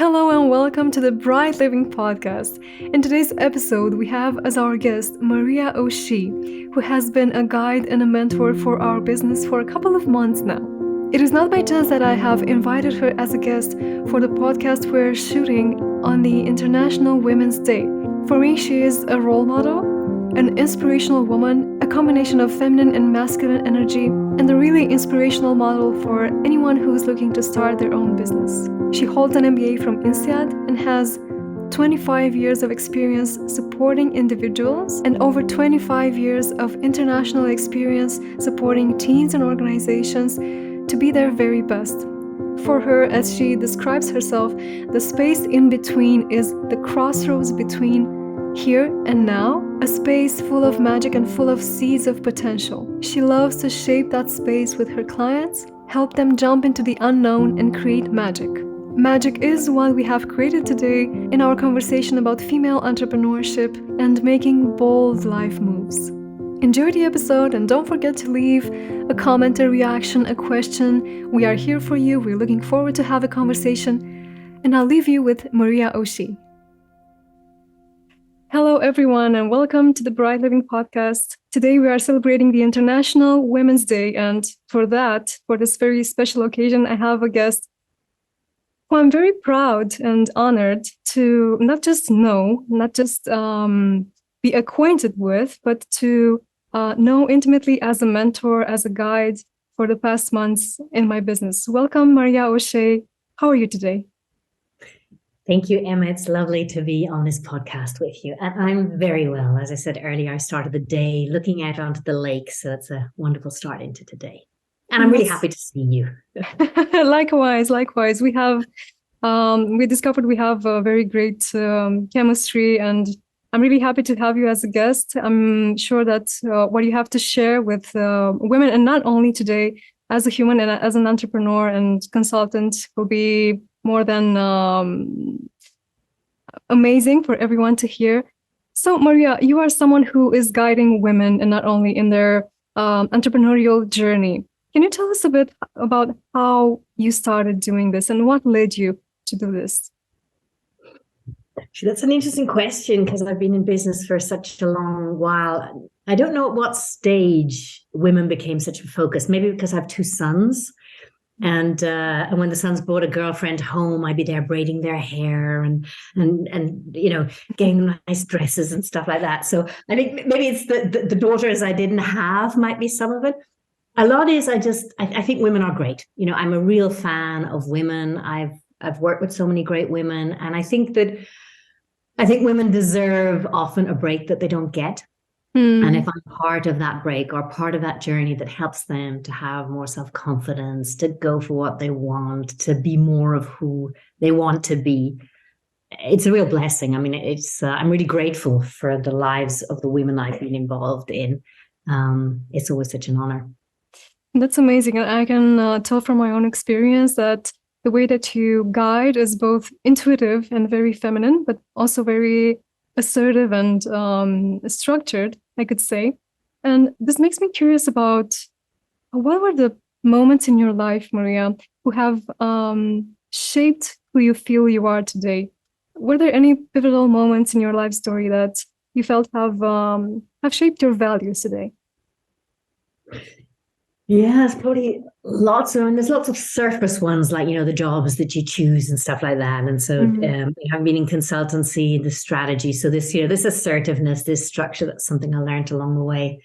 Hello and welcome to the Bright Living Podcast. In today's episode, we have as our guest Maria O Shea, who has been a guide and a mentor for our business for a couple of months now. It is not by chance that I have invited her as a guest for the podcast we're shooting on the International Women's Day. For me, she is a role model, an inspirational woman, a combination of feminine and masculine energy, and a really inspirational model for anyone who's looking to start their own business. She holds an MBA from INSEAD and has 25 years of experience supporting individuals and over 25 years of international experience supporting teams and organizations to be their very best. For her, as she describes herself, the space in between is the crossroads between here and now, a space full of magic and full of seeds of potential. She loves to shape that space with her clients, help them jump into the unknown and create magic. Magic is what we have created today in our conversation about female entrepreneurship and making bold life moves. Enjoy the episode and don't forget to leave a comment, a reaction, a question. We are here for you. We're looking forward to have a conversation. And I'll leave you with Maria O Shea. Hello, everyone, and welcome to the Bright Living Podcast. Today, we are celebrating the International Women's Day. And for this very special occasion, I have a guest who I'm very proud and honored to not just be acquainted with, but to know intimately as a mentor, as a guide for the past months in my business. Welcome, Maria O Shea. How are you today? Thank you, Emma. It's lovely to be on this podcast with you. And I'm very well. As I said earlier, I started the day looking out onto the lake. So it's a wonderful start into today. And I'm really happy to see you. Likewise. We discovered we have a very great chemistry, and I'm really happy to have you as a guest. I'm sure that what you have to share with women, and not only today, as a human and as an entrepreneur and consultant, will be more than amazing for everyone to hear. So, Maria, you are someone who is guiding women, and not only in their entrepreneurial journey. Can you tell us a bit about how you started doing this and what led you to do this? That's an interesting question because I've been in business for such a long while. I don't know at what stage women became such a focus. Maybe because I have two sons. And when the sons brought a girlfriend home, I'd be there braiding their hair and getting them nice dresses and stuff like that. So I think maybe it's the daughters I didn't have might be some of it. A lot is I think women are great. I'm a real fan of women. I've worked with so many great women, and I think women deserve often a break that they don't get. And if I'm part of that break or part of that journey that helps them to have more self-confidence, to go for what they want, to be more of who they want to be, it's a real blessing. I mean, I'm really grateful for the lives of the women I've been involved in. It's always such an honor. That's amazing. And I can tell from my own experience that the way that you guide is both intuitive and very feminine, but also very assertive and structured, I could say. And this makes me curious about what were the moments in your life, Maria, who have shaped who you feel you are today? Were there any pivotal moments in your life story that you felt have shaped your values today? Yeah, it's probably lots of, and there's lots of surface ones like, the jobs that you choose and stuff like that. And so I've been in consultancy, the strategy. So this assertiveness, this structure, that's something I learned along the way.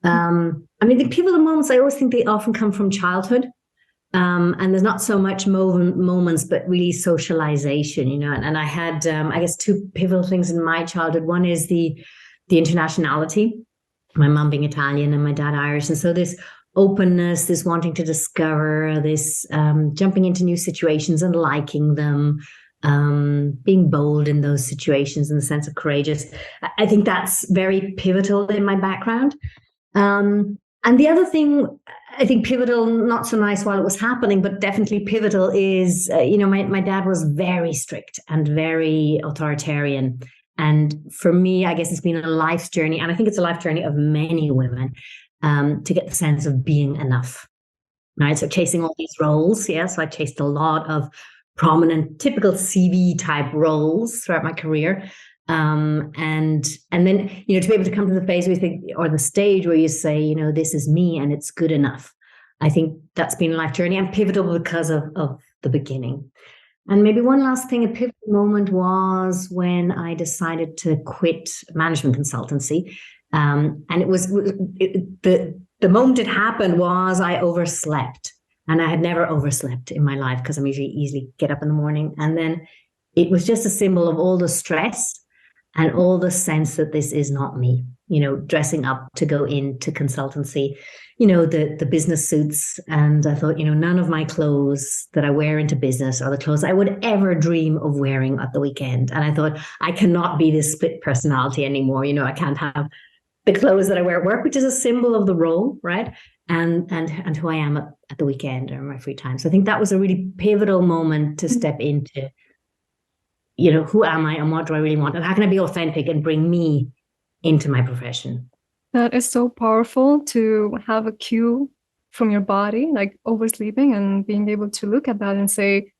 The pivotal moments, I always think they often come from childhood. And there's not so much moments, but really socialization, and I had, I guess, two pivotal things in my childhood. One is the internationality, my mom being Italian and my dad Irish. And so this openness, this wanting to discover, this jumping into new situations and liking them, being bold in those situations in the sense of courageous. I think that's very pivotal in my background. And the other thing, I think pivotal, not so nice while it was happening, but definitely pivotal is, my dad was very strict and very authoritarian. And for me, I guess it's been a life's journey. And I think it's a life journey of many women to get the sense of being enough. Right. So chasing all these roles. Yeah. So I chased a lot of prominent, typical CV type roles throughout my career. And then, to be able to come to the phase where you think, or the stage where you say, this is me and it's good enough. I think that's been a life journey and pivotal because of the beginning. And maybe one last thing, a pivotal moment was when I decided to quit management consultancy. And it was the moment it happened was I overslept. And I had never overslept in my life because I'm usually easily get up in the morning. And then it was just a symbol of all the stress and all the sense that this is not me, dressing up to go into consultancy, the business suits. And I thought, none of my clothes that I wear into business are the clothes I would ever dream of wearing at the weekend. And I thought, I cannot be this split personality anymore. I can't have the clothes that I wear at work, which is a symbol of the role, right? And who I am at the weekend or my free time. So I think that was a really pivotal moment to step into, who am I and what do I really want? And how can I be authentic and bring me into my profession? That is so powerful to have a cue from your body, like oversleeping, and being able to look at that and say,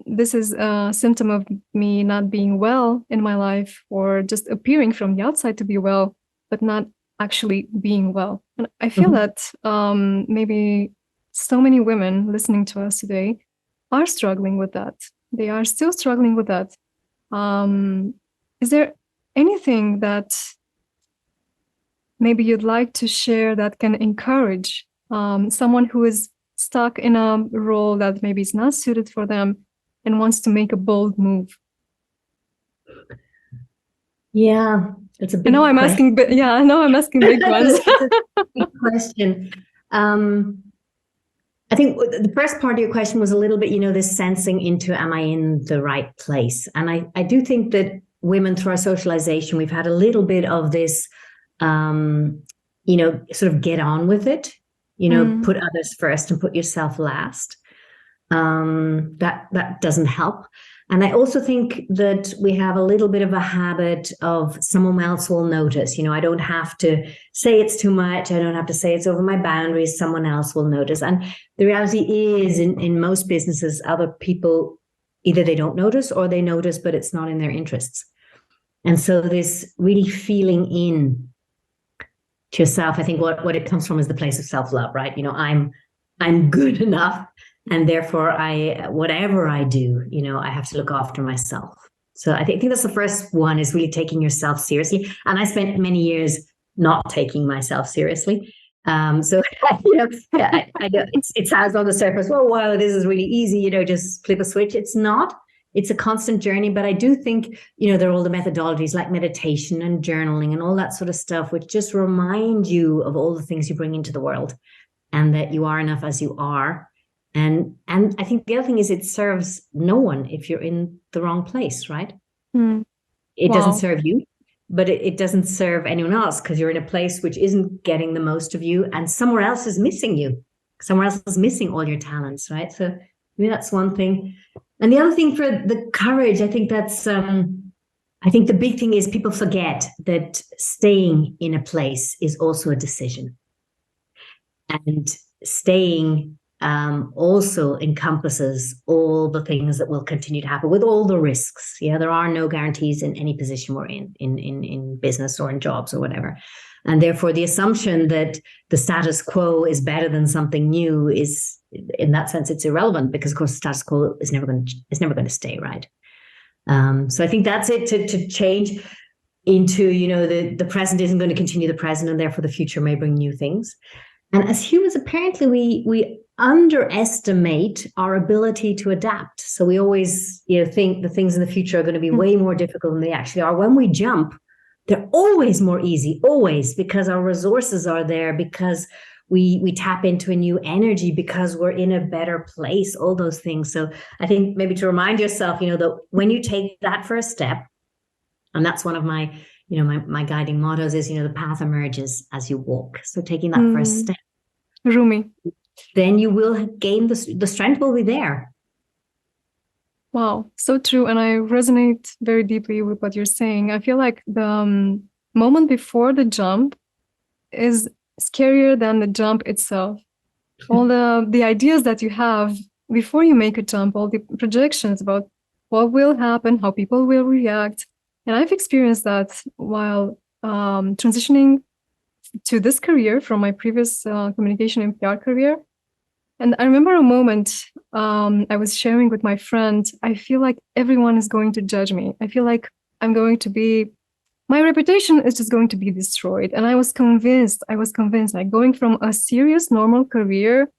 this is a symptom of me not being well in my life, or just appearing from the outside to be well, but not actually being well. And I feel that maybe so many women listening to us today are struggling with that. They are still struggling with that. Is there anything that maybe you'd like to share that can encourage someone who is stuck in a role that maybe is not suited for them and wants to make a bold move? Yeah, it's a big I know I'm asking big ones. It's a big question. I think the first part of your question was a little bit, this sensing into, am I in the right place? And I do think that women, through our socialization, we've had a little bit of this, sort of get on with it, put others first and put yourself last. That doesn't help. And I also think that we have a little bit of a habit of someone else will notice. I don't have to say it's too much. I don't have to say it's over my boundaries. Someone else will notice. And the reality is, in most businesses, other people, either they don't notice or they notice, but it's not in their interests. And so this really feeling in to yourself, I think what it comes from is the place of self-love, right? I'm good enough. And therefore, whatever I do, I have to look after myself. So I think that's the first one, is really taking yourself seriously. And I spent many years not taking myself seriously. So, I know it sounds on the surface, well, wow, this is really easy, just flip a switch. It's not. It's a constant journey. But I do think, there are all the methodologies like meditation and journaling and all that sort of stuff, which just remind you of all the things you bring into the world and that you are enough as you are. And I think the other thing is, it serves no one if you're in the wrong place, right? It doesn't serve you, but it doesn't serve anyone else, because you're in a place which isn't getting the most of you, and somewhere else is missing you. Somewhere else is missing all your talents, right? So maybe that's one thing. And the other thing for the courage, I think that's, I think the big thing is people forget that staying in a place is also a decision. And staying also encompasses all the things that will continue to happen, with all the risks. Yeah, there are no guarantees in any position we're in business or in jobs or whatever. And therefore, the assumption that the status quo is better than something new is, in that sense, it's irrelevant, because of course the status quo is never going to stay, right? So I think that's it, to change into, the present isn't going to continue the present, and therefore the future may bring new things. And as humans, apparently we underestimate our ability to adapt. So we always, think the things in the future are going to be way more difficult than they actually are. When we jump, they're always more easy, always, because our resources are there, because we tap into a new energy, because we're in a better place, all those things. So I think maybe to remind yourself, that when you take that first step, and that's one of my, my guiding mottos is, the path emerges as you walk. So taking that first step, Rumi, then you will gain the strength will be there. Wow, so true. And I resonate very deeply with what you're saying. I feel like the moment before the jump is scarier than the jump itself. All the ideas that you have before you make a jump, all the projections about what will happen, how people will react. And I've experienced that while transitioning to this career from my previous communication and PR career. And I remember a moment I was sharing with my friend, I feel like everyone is going to judge me. I feel like my reputation is just going to be destroyed. And I was convinced, like going from a serious, normal career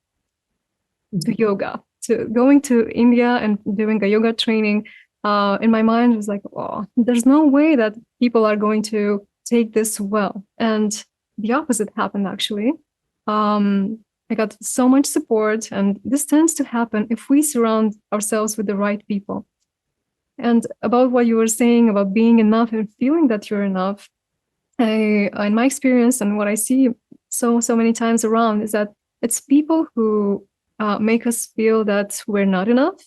to yoga, to going to India and doing a yoga training. In my mind, it was like, oh, there's no way that people are going to take this well. And the opposite happened, actually. I got so much support, and this tends to happen if we surround ourselves with the right people. And about what you were saying about being enough and feeling that you're enough, in my experience and what I see so many times around is that it's people who make us feel that we're not enough,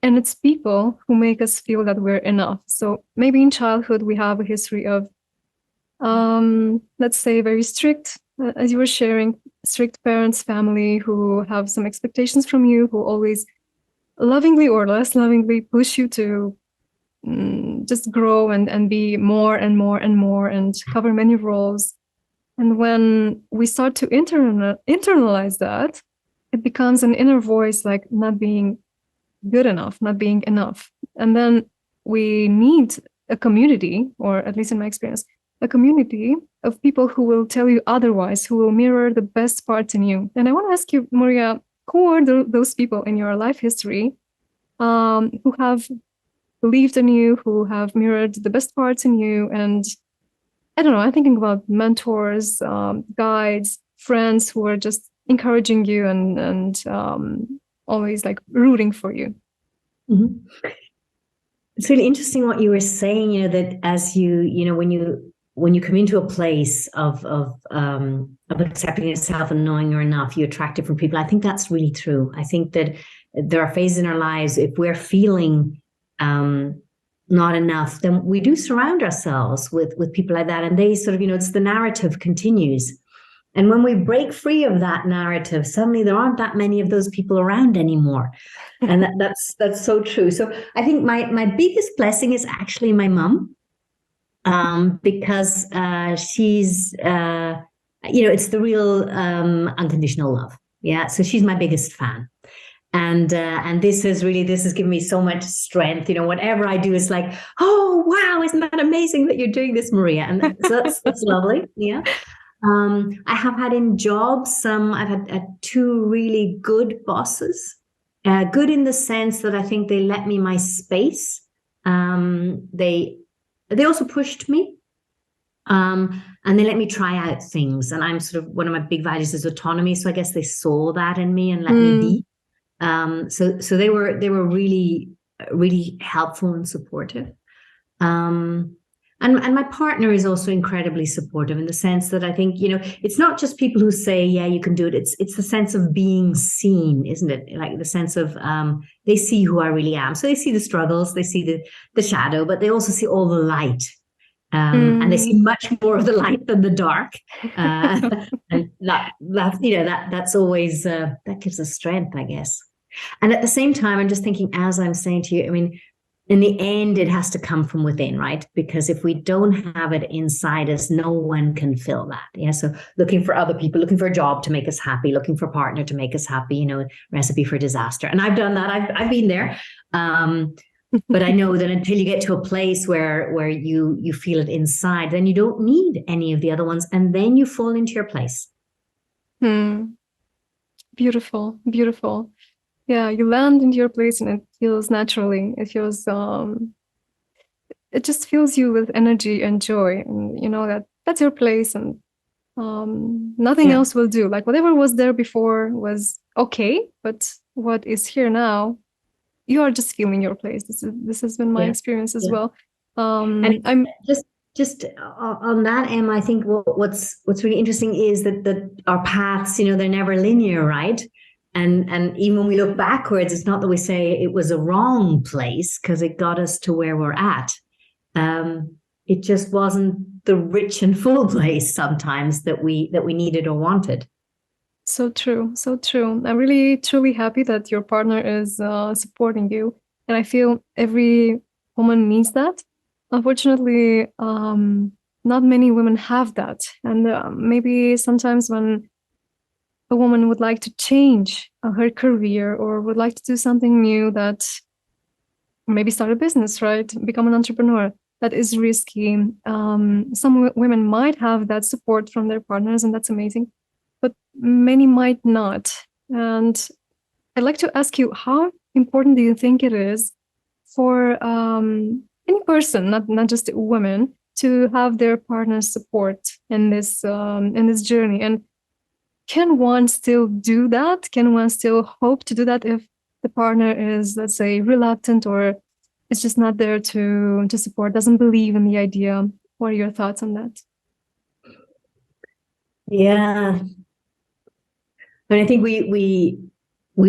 and it's people who make us feel that we're enough. So maybe in childhood we have a history of, let's say, very strict, as you were sharing, strict parents, family who have some expectations from you, who always lovingly or less lovingly push you to just grow and be more and more and more and cover many roles. And when we start to internalize that, it becomes an inner voice, like not being good enough, not being enough. And then we need a community, or at least in my experience, a community of people who will tell you otherwise, who will mirror the best parts in you. And I want to ask you, Maria, who are those people in your life history who have believed in you, who have mirrored the best parts in you? And I don't know, I'm thinking about mentors, guides, friends who are just encouraging you and always like rooting for you. Mm-hmm. It's really interesting what you were saying, that as when you come into a place of accepting yourself and knowing you're enough, you attract different people. I think that's really true. I think that there are phases in our lives, if we're feeling not enough, then we do surround ourselves with people like that. And they sort of, it's the narrative continues. And when we break free of that narrative, suddenly there aren't that many of those people around anymore. And that's so true. So I think my biggest blessing is actually my mom. Because she's, it's the real unconditional love. Yeah. So she's my biggest fan. And this has given me so much strength. Whatever I do is like, oh, wow, isn't that amazing that you're doing this, Maria? And so that's lovely. Yeah. I have had in jobs, I've had two really good bosses, good in the sense that I think they let me my space. They also pushed me, and they let me try out things. And I'm sort of, one of my big values is autonomy. So I guess they saw that in me and let me be. So they were really, really helpful and supportive. And my partner is also incredibly supportive in the sense that I think, it's not just people who say, yeah, you can do it. It's the sense of being seen, isn't it? Like the sense of, they see who I really am. So they see the struggles, they see the shadow, but they also see all the light. And they see much more of the light than the dark. And that's always, that gives us strength, I guess. And at the same time, I'm just thinking, as I'm saying to you, in the end, it has to come from within, right? Because if we don't have it inside us, no one can fill that. Yeah. So looking for other people, looking for a job to make us happy, looking for a partner to make us happy, recipe for disaster. And I've done that. I've been there. But I know that until you get to a place where you feel it inside, then you don't need any of the other ones. And then you fall into your place. Beautiful, beautiful. Yeah, you land into your place and it feels naturally. It feels, it just fills you with energy and joy. And that's your place, and nothing else will do. Like whatever was there before was okay, but what is here now, you are just feeling your place. This has been my experience as well. And I'm just on that, Emma, I think what's really interesting is that our paths, they're never linear, right? And even when we look backwards, it's not that we say it was a wrong place because it got us to where we're at. It just wasn't the rich and full place sometimes that we needed or wanted. So true. So true. I'm really truly happy that your partner is supporting you. And I feel every woman needs that. Unfortunately, not many women have that. And maybe sometimes when a woman would like to change her career or would like to do something new, that maybe start a business, right? Become an entrepreneur. That is risky. Some women might have that support from their partners, and that's amazing. But many might not. And I'd like to ask you, how important do you think it is for any person, not just women, to have their partner's support in this journey? And can one still do that? Can one still hope to do that if the partner is, let's say, reluctant or is just not there to support, doesn't believe in the idea? What are your thoughts on that? Yeah. And I think we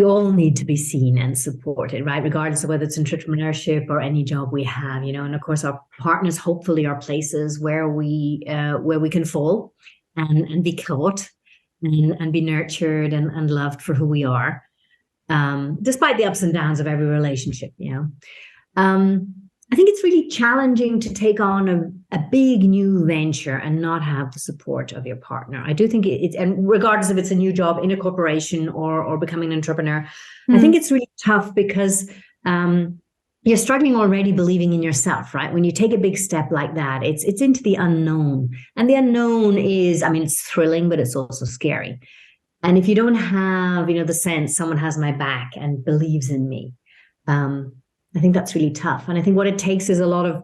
all need to be seen and supported, right? Regardless of whether it's entrepreneurship or any job we have, and of course our partners hopefully are places where we can fall and be caught and be nurtured and loved for who we are, despite the ups and downs of every relationship. I think it's really challenging to take on a big new venture and not have the support of your partner. I do think it's, and regardless if it's a new job in a corporation or becoming an entrepreneur, I think it's really tough because you're struggling already believing in yourself, right? When you take a big step like that, it's into the unknown. And the unknown is, I mean, it's thrilling, but it's also scary. And if you don't have, the sense someone has my back and believes in me, I think that's really tough. And I think what it takes is a lot of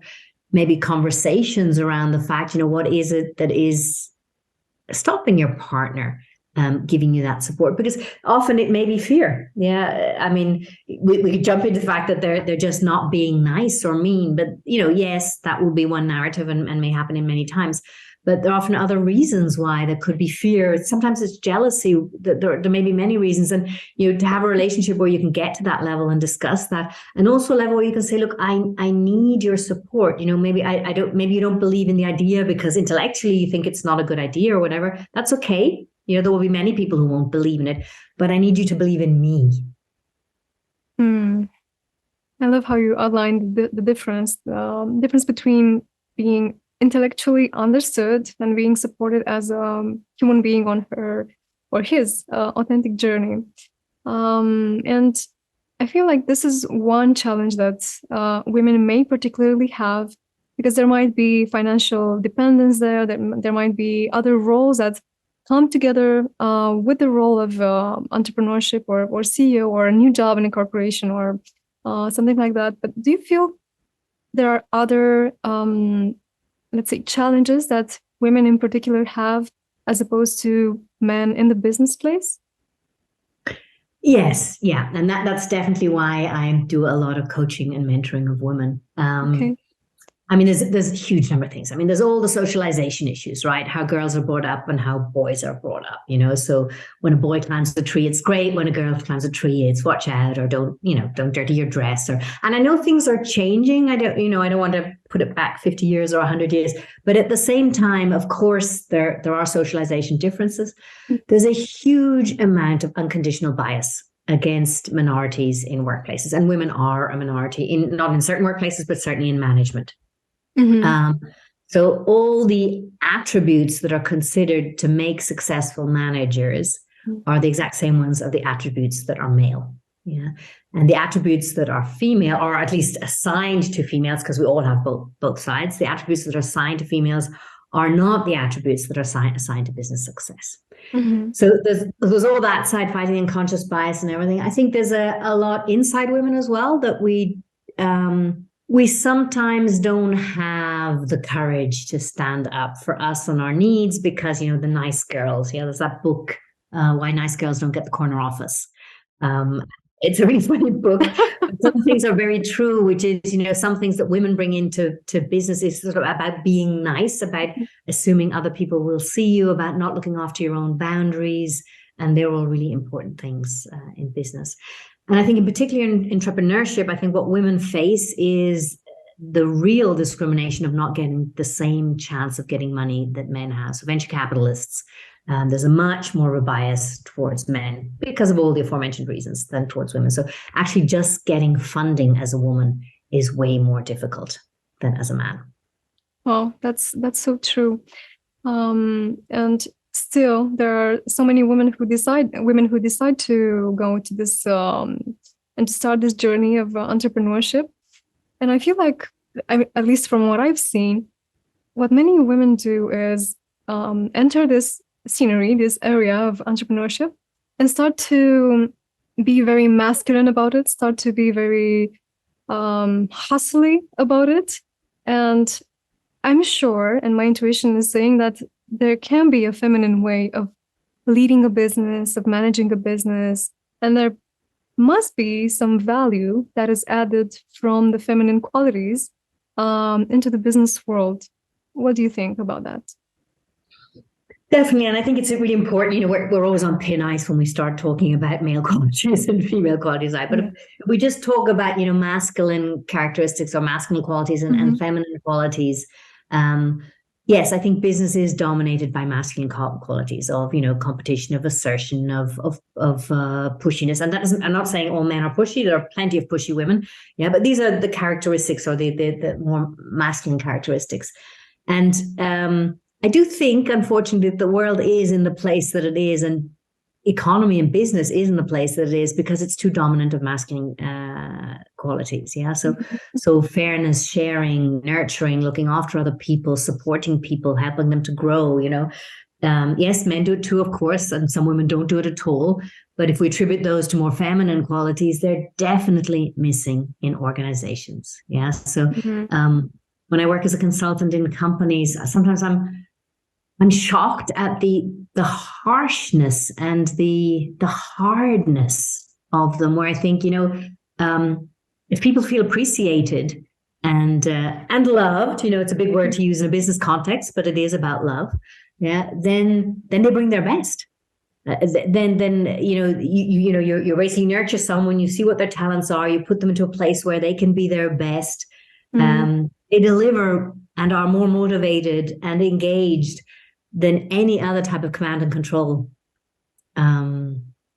maybe conversations around the fact, what is it that is stopping your partner giving you that support? Because often it may be fear. Yeah. I mean, we could jump into the fact that they're just not being nice or mean, but, yes, that will be one narrative and may happen in many times. But there are often other reasons why. There could be fear. Sometimes it's jealousy. There may be many reasons. And to have a relationship where you can get to that level and discuss that, and also a level where you can say, look, I need your support. Maybe I don't. Maybe you don't believe in the idea because intellectually you think it's not a good idea or whatever. That's okay. There will be many people who won't believe in it, but I need you to believe in me. I love how you outlined the difference between being intellectually understood and being supported as a human being on her or his authentic journey. And I feel like this is one challenge that women may particularly have, because there might be financial dependence there. There might be other roles that come together with the role of entrepreneurship or CEO or a new job in a corporation or something like that. But do you feel there are other let's say, challenges that women in particular have as opposed to men in the business place? Yes, yeah. And that's definitely why I do a lot of coaching and mentoring of women. Okay. I mean, there's a huge number of things. I mean, there's all the socialization issues, right? How girls are brought up and how boys are brought up, So when a boy climbs the tree, it's great. When a girl climbs a tree, it's watch out or don't dirty your dress. And I know things are changing. I don't want to put it back 50 years or 100 years. But at the same time, of course, there are socialization differences. There's a huge amount of unconditional bias against minorities in workplaces. And women are a minority, not in certain workplaces, but certainly in management. So all the attributes that are considered to make successful managers are the exact same ones of the attributes that are male. Yeah. And the attributes that are female, or at least assigned to females, because we all have both sides, the attributes that are assigned to females are not the attributes that are assigned to business success. So there's all that side fighting and conscious bias and everything. I think there's a lot inside women as well that we sometimes don't have the courage to stand up for us and our needs because, the nice girls, there's that book, Why Nice Girls Don't Get the Corner Office. It's a really funny book. Some things are very true, which is, some things that women bring into business is sort of about being nice, about assuming other people will see you, about not looking after your own boundaries. And they're all really important things in business. And I think in particular in entrepreneurship, I think what women face is the real discrimination of not getting the same chance of getting money that men have. So venture capitalists, There's a much more of a bias towards men because of all the aforementioned reasons than towards women. So actually just getting funding as a woman is way more difficult than as a man. Oh, that's so true. And still, there are so many women who decide to go to this and to start this journey of entrepreneurship. And I feel like, at least from what I've seen, what many women do is enter this scenery, this area of entrepreneurship, and start to be very masculine about it, start to be very hustly about it. And I'm sure, and my intuition is saying that there can be a feminine way of leading a business, of managing a business, and there must be some value that is added from the feminine qualities into the business world. What do you think about that? Definitely, and I think it's really important. We're always on thin ice when we start talking about male qualities and female qualities. But if we just talk about masculine characteristics or masculine qualities and feminine qualities, yes, I think business is dominated by masculine qualities of competition, of assertion, of pushiness. And that isn't. I'm not saying all men are pushy. There are plenty of pushy women. Yeah, but these are the characteristics, or the more masculine characteristics. And I do think, unfortunately, that the world is in the place that it is, and economy and business is in the place that it is because it's too dominant of masculine qualities. Yeah. So fairness, sharing, nurturing, looking after other people, supporting people, helping them to grow. Yes, men do it too, of course, and some women don't do it at all. But if we attribute those to more feminine qualities, they're definitely missing in organizations. Yeah. So when I work as a consultant in companies, sometimes I'm shocked at the harshness and the hardness of them, where I think, if people feel appreciated and loved, it's a big word to use in a business context, but it is about love. Yeah. Then they bring their best. Then you're basically nurture someone. You see what their talents are. You put them into a place where they can be their best. They deliver and are more motivated and engaged than any other type of command and control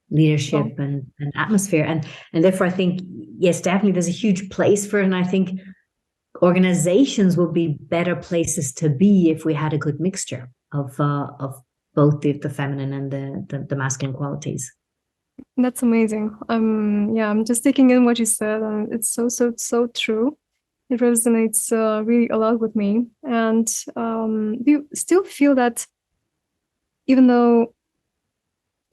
leadership and atmosphere. And therefore, I think, yes, definitely there's a huge place for it. And I think organizations would be better places to be if we had a good mixture of both the feminine and the masculine qualities. That's amazing. I'm just taking in what you said, and it's so true. It resonates really a lot with me. And do you still feel that even though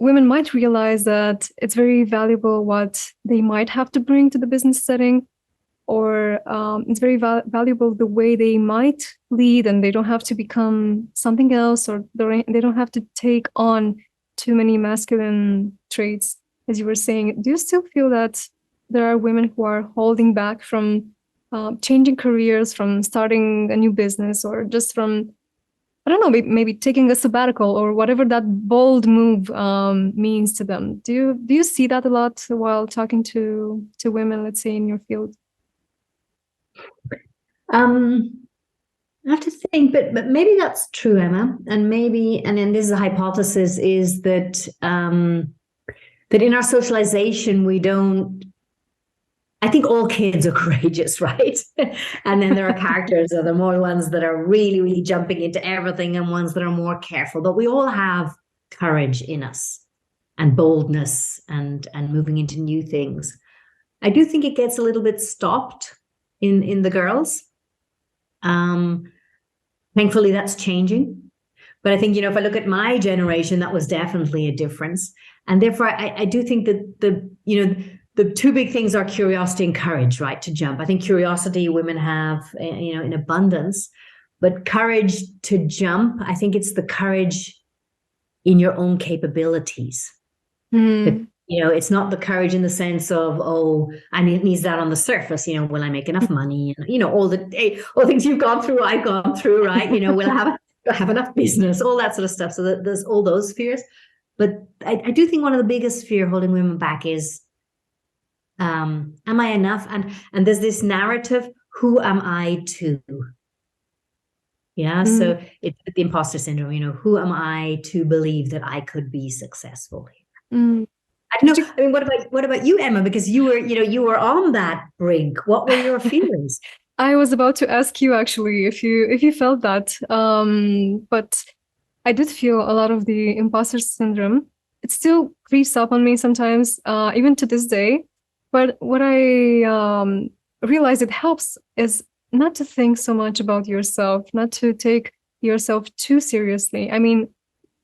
women might realize that it's very valuable what they might have to bring to the business setting, or it's very valuable the way they might lead, and they don't have to become something else, or they don't have to take on too many masculine traits, as you were saying, do you still feel that there are women who are holding back from changing careers, from starting a new business, or just from, I don't know, maybe taking a sabbatical, or whatever that bold move means to them? Do you see that a lot while talking to women, let's say, in your field? I have to think, but maybe that's true, Emma. And then this is a hypothesis, is that that in our socialization we don't. I think all kids are courageous, right? And then there are characters, or the more ones that are really, really jumping into everything, and ones that are more careful. But we all have courage in us, and boldness, and moving into new things. I do think it gets a little bit stopped in the girls. Thankfully, that's changing. But I think, if I look at my generation, that was definitely a difference. And therefore, I do think that the two big things are curiosity and courage, right? To jump. I think curiosity women have, in abundance, but courage to jump, I think it's the courage in your own capabilities. It's not the courage in the sense of, I need that on the surface. Will I make enough money? And, all the things you've gone through, I've gone through, right? Will I have enough business? All that sort of stuff. So there's all those fears. But I do think one of the biggest fear holding women back is, am I enough? And there's this narrative, who am I to? Yeah. Mm. So it's the imposter syndrome, who am I to believe that I could be successful? Mm. I don't Did know. you? I mean, what about you, Emma? Because you were on that brink. What were your feelings? I was about to ask you actually if you felt that, but I did feel a lot of the imposter syndrome. It still creeps up on me sometimes, even to this day. But what I realize it helps is not to think so much about yourself, not to take yourself too seriously. I mean,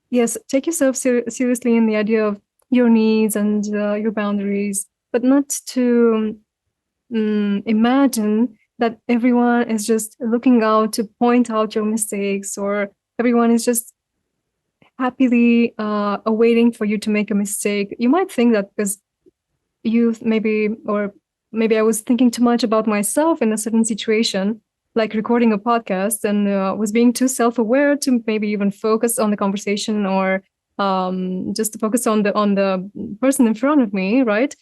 yes, take yourself seriously in the idea of your needs and your boundaries, but not to imagine that everyone is just looking out to point out your mistakes, or everyone is just happily awaiting for you to make a mistake. You might think that because you maybe, or maybe I was thinking too much about myself in a certain situation, like recording a podcast, and was being too self-aware to maybe even focus on the conversation, or just to focus on the person in front of me, right?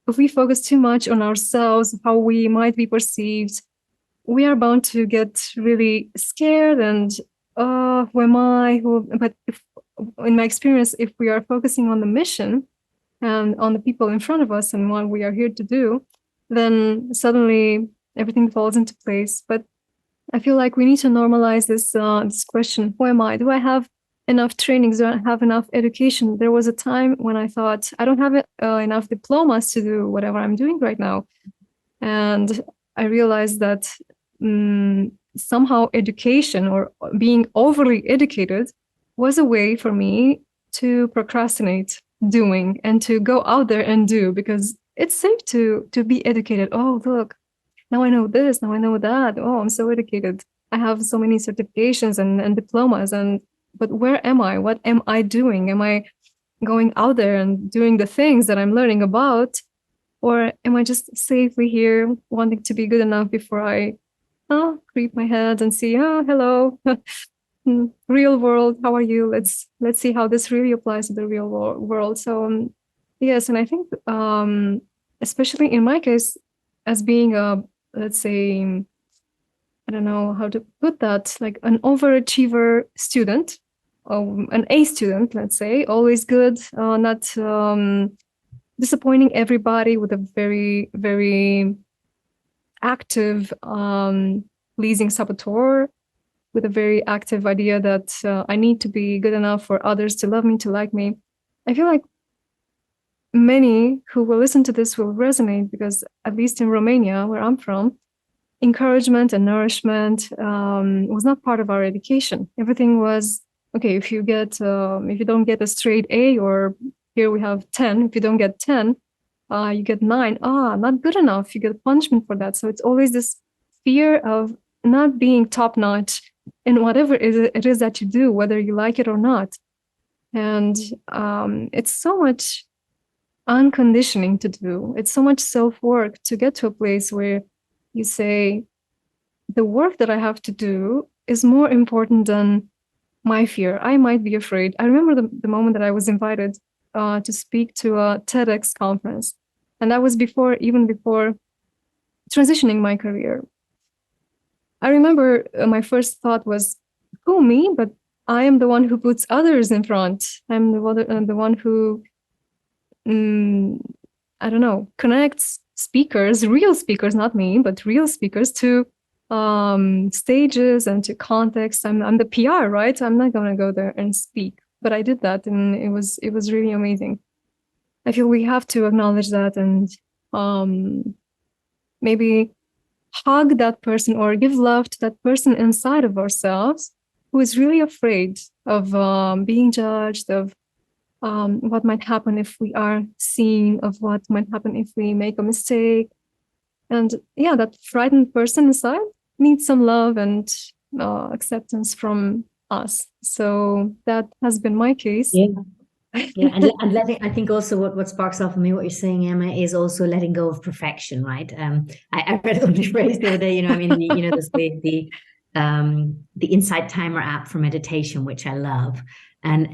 If we focus too much on ourselves, how we might be perceived, we are bound to get really scared and who am I? But in my experience, if we are focusing on the mission and on the people in front of us and what we are here to do, then suddenly everything falls into place. But I feel like we need to normalize this question: who am I? Do I have enough trainings? Do I have enough education? There was a time when I thought I don't have enough diplomas to do whatever I'm doing right now, and I realized that somehow education, or being overly educated, was a way for me to procrastinate doing and to go out there and do, because it's safe to be educated. Oh, look, now I know this, now I know that. Oh, I'm so educated. I have so many certifications and diplomas. But where am I? What am I doing? Am I going out there and doing the things that I'm learning about? Or am I just safely here, wanting to be good enough before I creep my head and see, hello, real world, how are you? Let's see how this really applies to the real world. So yes, and I think especially in my case, as being a, let's say, I don't know how to put that, like an overachiever student, an A student, let's say, always good, not disappointing everybody, with a very, very active pleasing saboteur, with a very active idea that I need to be good enough for others to love me, to like me. I feel like many who will listen to this will resonate, because at least in Romania, where I'm from, encouragement and nourishment was not part of our education. Everything was okay. If you don't get a straight A, or here we have 10. If you don't get 10, you get 9. Not good enough. You get punishment for that. So it's always this fear of not being top notch in whatever it is that you do, whether you like it or not. And it's so much unconditioning to do. It's so much self-work to get to a place where you say, the work that I have to do is more important than my fear. I might be afraid. I remember the moment that I was invited to speak to a TEDx conference. And that was even before transitioning my career. I remember my first thought was, who, me? But I am the one who puts others in front. I'm the one who, I don't know, connects speakers, real speakers, not me, but real speakers, to stages and to context. I'm the PR, right? I'm not going to go there and speak. But I did that, and it was really amazing. I feel we have to acknowledge that, and maybe hug that person, or give love to that person inside of ourselves who is really afraid of being judged, of what might happen if we are seen, of what might happen if we make a mistake. And yeah, that frightened person inside needs some love and acceptance from us. So that has been my case. Yeah. Yeah, and letting, I think also what sparks off of me, what you're saying, Emma, is also letting go of perfection, right? I read on the phrase the other day, I mean, there's the Insight Timer app for meditation, which I love. And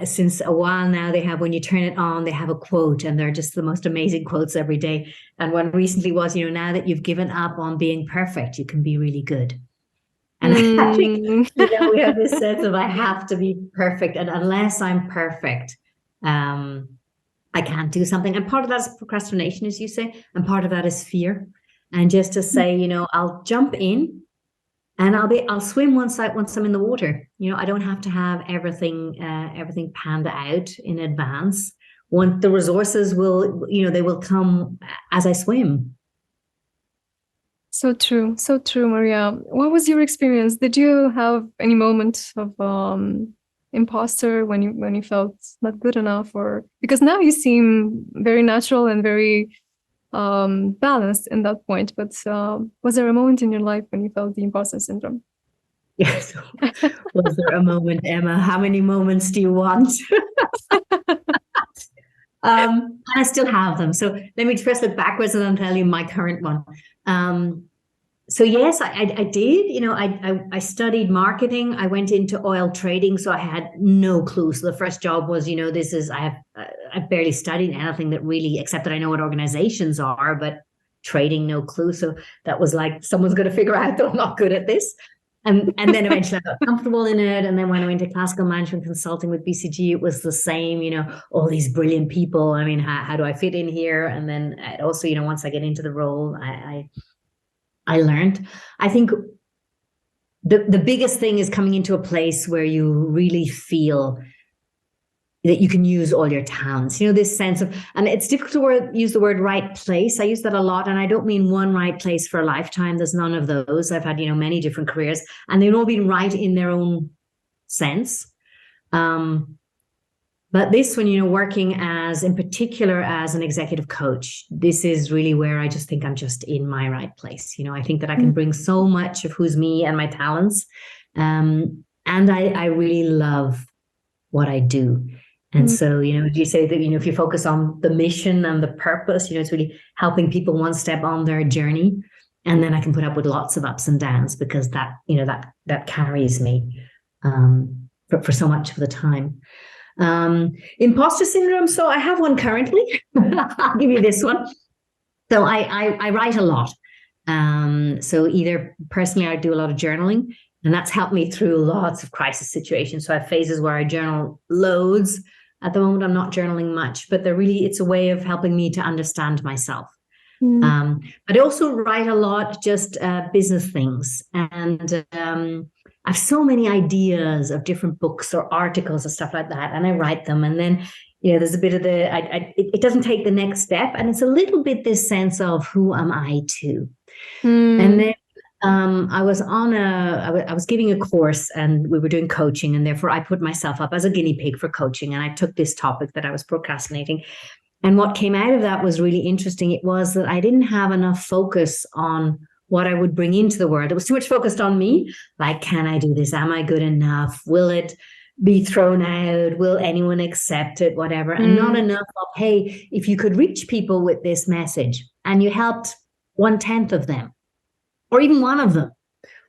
since a while now, they have, when you turn it on, they have a quote, and they're just the most amazing quotes every day. And one recently was, now that you've given up on being perfect, you can be really good. And I think, Mm. we have this sense of I have to be perfect. And unless I'm perfect, I can't do something. And part of that is procrastination, as you say, and part of that is fear. And just to say, I'll jump in and I'll swim once I'm in the water. I don't have to have everything planned out in advance. When the resources they will come as I swim. So true, Maria. What was your experience? Did you have any moment of imposter when you felt not good enough, or because now you seem very natural and very balanced in that point, but was there a moment in your life when you felt the imposter syndrome? Yes. Was there a moment, Emma? How many moments do you want? And I still have them. So let me first look backwards and then tell you my current one. So yes, I did. I studied marketing. I went into oil trading, so I had no clue. So the first job was, I've barely studied anything that really, except that I know what organizations are, but trading, no clue. So that was like, someone's going to figure out that I'm not good at this. And then eventually I got comfortable in it. And then when I went to classical management consulting with BCG, it was the same, all these brilliant people. I mean, how do I fit in here? And then also, once I get into the role, I learned. I think the biggest thing is coming into a place where you really feel that you can use all your talents, this sense of, and it's difficult to use the word right place. I use that a lot. And I don't mean one right place for a lifetime. There's none of those. I've had, many different careers and they've all been right in their own sense. But this one, working in particular as an executive coach, this is really where I just think I'm just in my right place. I think that I can bring so much of who's me and my talents. And I really love what I do. And so, you say that, if you focus on the mission and the purpose, it's really helping people one step on their journey. And then I can put up with lots of ups and downs because that carries me for so much of the time. Imposter syndrome. So I have one currently. I'll give you this one. So I write a lot. So either personally, I do a lot of journaling, and that's helped me through lots of crisis situations. So I have phases where I journal loads. At the moment, I'm not journaling much, but it's a way of helping me to understand myself. But I also write a lot, just business things. And I have so many ideas of different books or articles or stuff like that. And I write them. And then, there's a bit of it doesn't take the next step. And it's a little bit this sense of who am I to? And then I was giving a course and we were doing coaching, and therefore I put myself up as a guinea pig for coaching. And I took this topic that I was procrastinating. And what came out of that was really interesting. It was that I didn't have enough focus on what I would bring into the world. It was too much focused on me. Like, can I do this? Am I good enough? Will it be thrown out? Will anyone accept it? Whatever. And not enough of, hey, if you could reach people with this message and you helped 1/10 of them, or even one of them,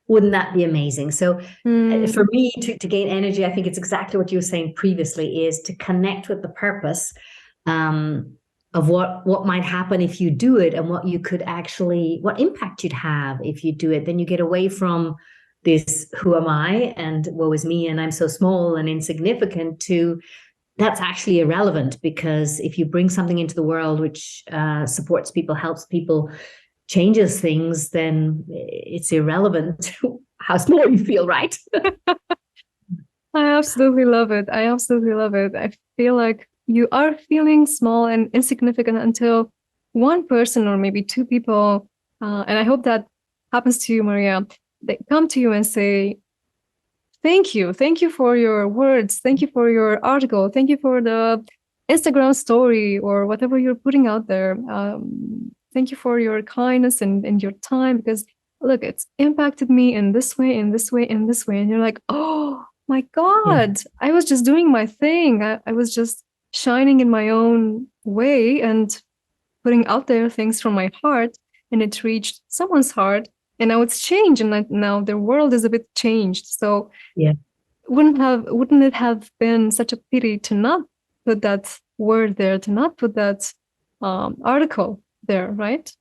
wouldn't that be amazing? So for me to gain energy, I think it's exactly what you were saying previously, is to connect with the purpose of what might happen if you do it, and what impact you'd have if you do it. Then you get away from this, who am I? And woe is me, and I'm so small and insignificant, to that's actually irrelevant. Because if you bring something into the world which supports people, helps people, changes things, then it's irrelevant to how small you feel, right? I absolutely love it. I feel like you are feeling small and insignificant until one person or maybe two people, and I hope that happens to you, Maria, they come to you and say, thank you for your words, thank you for your article, thank you for the Instagram story or whatever you're putting out there. Thank you for your kindness and your time, because look, it's impacted me in this way, in this way, in this way. And you're like, oh my God, I was just doing my thing. I was just shining in my own way and putting out there things from my heart, and it reached someone's heart, and now it's changed, and now their world is a bit changed. So wouldn't it have been such a pity to not put that word there, to not put that article there, right?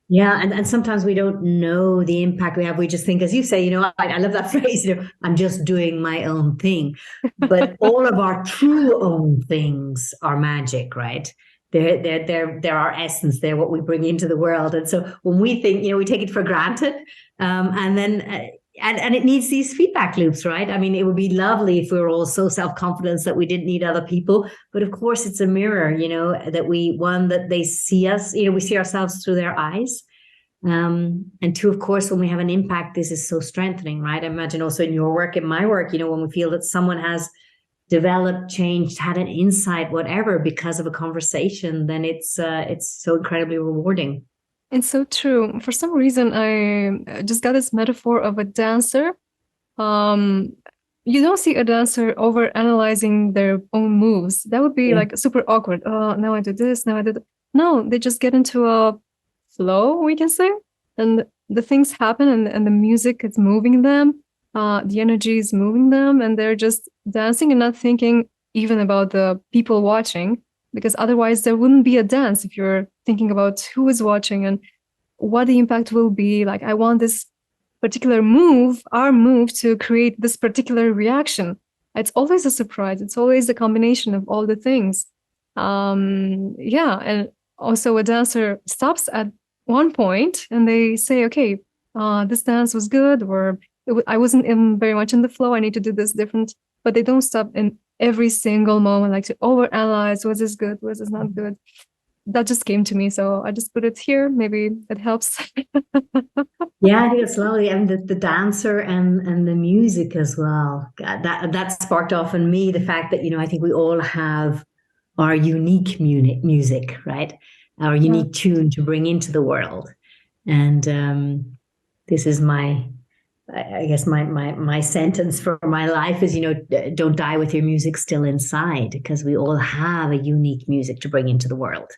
Yeah, and sometimes we don't know the impact we have. We just think, as you say, I love that phrase, I'm just doing my own thing. But all of our true own things are magic, right? They're our essence. They're what we bring into the world. And so when we think, we take it for granted, and then and it needs these feedback loops, right? I mean, it would be lovely if we were all so self-confident that we didn't need other people. But of course, it's a mirror, that they see us, we see ourselves through their eyes. And two, of course, when we have an impact, this is so strengthening, right? I imagine also in your work, in my work, when we feel that someone has developed, changed, had an insight, whatever, because of a conversation, then it's so incredibly rewarding. It's so true. For some reason, I just got this metaphor of a dancer. Um, you don't see a dancer over analyzing their own moves. That would be Yeah. like super awkward. Oh, now I do this, now I do that. No, they just get into a flow, we can say, and the things happen, and the music is moving them. The energy is moving them, and they're just dancing and not thinking even about the people watching, because otherwise there wouldn't be a dance if you're thinking about who is watching and what the impact will be. Like, I want this particular move, our move, to create this particular reaction. It's always a surprise. It's always a combination of all the things. Yeah, and also a dancer stops at one point and they say, okay, this dance was good, or I wasn't very much in the flow. I need to do this different. But they don't stop in every single moment, like to overanalyze, was this good, was this not good. That just came to me, so I just put it here. Maybe it helps. Yeah, I think it's lovely, and the dancer and the music as well. God, that sparked off in me the fact that I think we all have our unique music, right? Our Yeah. unique tune to bring into the world, and this is I guess my sentence for my life is, don't die with your music still inside, because we all have a unique music to bring into the world.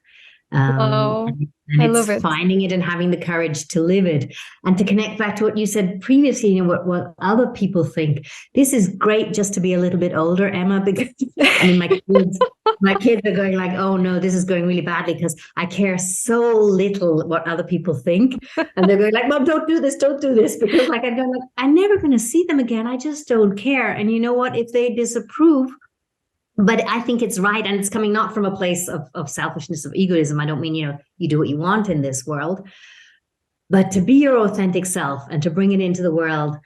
Wow. And I it's love it. finding it and having the courage to live it. And to connect back to what you said previously, what other people think. This is great just to be a little bit older, Emma, because I mean, my kids are going like, oh no, this is going really badly because I care so little what other people think. And they're going like, Mom, don't do this, because like I'm never going to see them again. I just don't care. And you know what? If they disapprove, but I think it's right, and it's coming not from a place of selfishness, of egoism. I don't mean, you do what you want in this world, but to be your authentic self and to bring it into the world.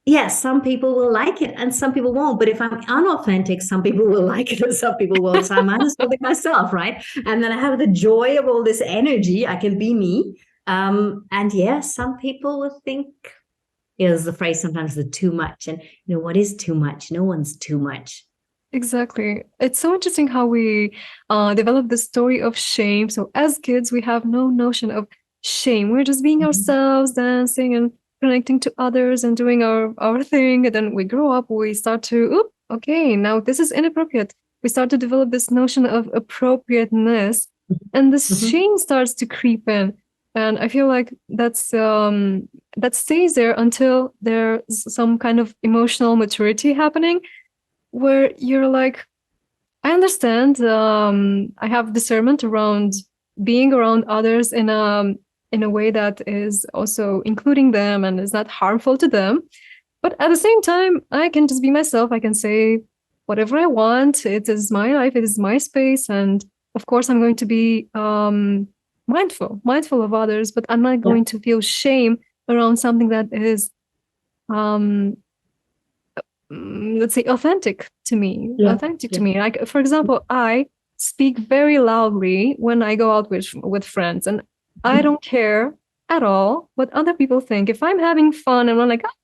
Yes, some people will like it and some people won't. But if I'm unauthentic, some people will like it and some people won't. So I might as well be myself, right? And then I have the joy of all this energy. I can be me. And yes, some people will think, there's the phrase sometimes, the too much. And what is too much? No one's too much. Exactly. It's so interesting how we develop the story of shame. So as kids, we have no notion of shame. We're just being Mhm. ourselves, dancing and connecting to others and doing our thing. And then we grow up, we start to, oop, okay, now this is inappropriate. We start to develop this notion of appropriateness, and this Mhm. shame starts to creep in. And I feel like that stays there until there's some kind of emotional maturity happening, where you're like, I understand. I have discernment around being around others in a way that is also including them and is not harmful to them. But at the same time, I can just be myself. I can say whatever I want. It is my life. It is my space, and of course, I'm going to be mindful of others. But I'm not Yeah. going to feel shame around something that is um, let's say Yeah. authentic to Yeah. me. Like, for example, I speak very loudly when I go out with friends, and I Mhm. don't care at all what other people think. If I'm having fun and I'm like, "Ah,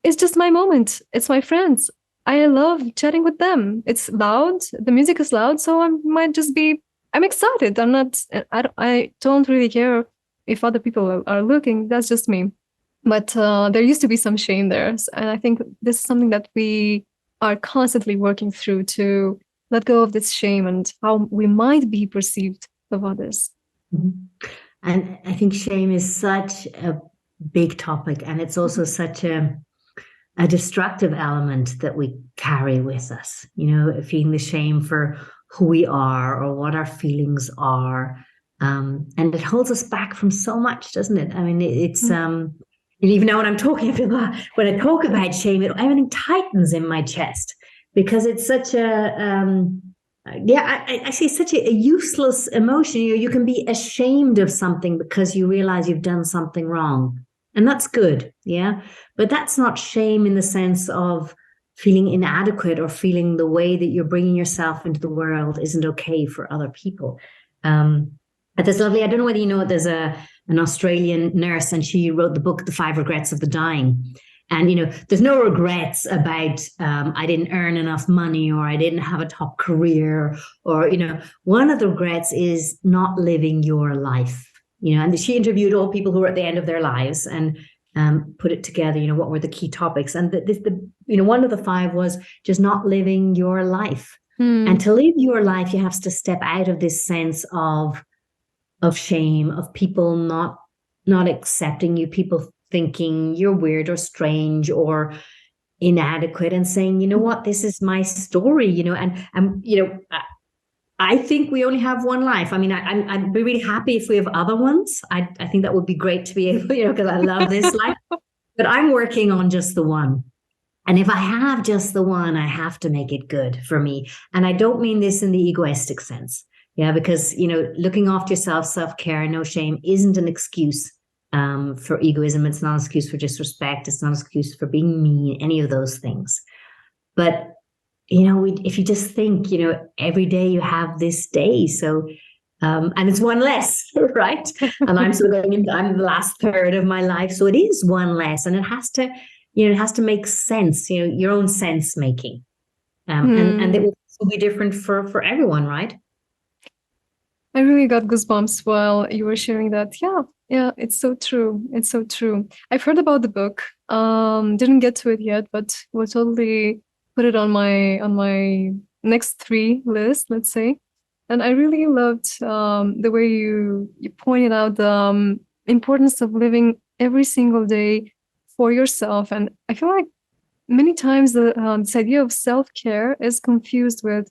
it's just my moment, it's my friends, I love chatting with them, it's loud, the music is loud, so I might just be, I'm excited, I don't really care if other people are looking. That's just me. But there used to be some shame there. And I think this is something that we are constantly working through, to let go of this shame and how we might be perceived of others. Mhm. And I think shame is such a big topic, and it's also such a destructive element that we carry with us, feeling the shame for who we are or what our feelings are. And it holds us back from so much, doesn't it? I mean, it's even now when I'm talking, I feel when I talk about shame, everything tightens in my chest because it's such I see such a useless emotion. You can be ashamed of something because you realize you've done something wrong. And that's good, yeah. But that's not shame in the sense of feeling inadequate or feeling the way that you're bringing yourself into the world isn't okay for other people. But there's lovely, I don't know whether you know, there's an Australian nurse and she wrote the book, The 5 Regrets of the Dying. And, there's no regrets about I didn't earn enough money or I didn't have a top career or, one of the regrets is not living your life, and she interviewed all people who were at the end of their lives and put it together, what were the key topics. And one of the 5 was just not living your life. And to live your life, you have to step out of this sense of shame, of people not accepting you, people thinking you're weird or strange or inadequate, and saying, what, this is my story, and I think we only have one life. I mean, I'd be really happy if we have other ones. I think that would be great to be able, because I love this life, but I'm working on just the one. And if I have just the one, I have to make it good for me. And I don't mean this in the egoistic sense. Yeah, because, looking after yourself, self-care, no shame isn't an excuse for egoism. It's not an excuse for disrespect. It's not an excuse for being mean, any of those things. But, if you just think, every day you have this day. So, and it's one less, right? And I'm still I'm the last third of my life. So it is one less. And it has to make sense, your own sense making. And it will be different for everyone, right? I really got goosebumps while you were sharing that. Yeah, it's so true. It's so true. I've heard about the book. Didn't get to it yet, but will totally put it on my next 3 list, let's say. And I really loved the way you pointed out the importance of living every single day for yourself. And I feel like many times this idea of self-care is confused with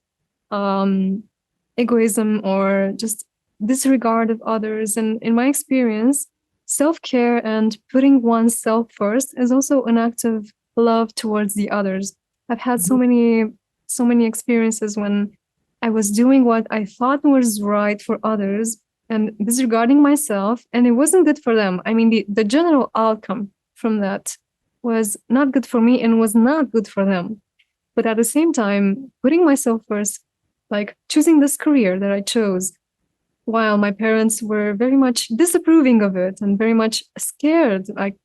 egoism or just disregard of others. And in my experience, self-care and putting oneself first is also an act of love towards the others. I've had so many experiences when I was doing what I thought was right for others and disregarding myself, and it wasn't good for them. I mean, the general outcome from that was not good for me and was not good for them. But at the same time, putting myself first, like choosing this career that I chose, while my parents were very much disapproving of it and very much scared. Like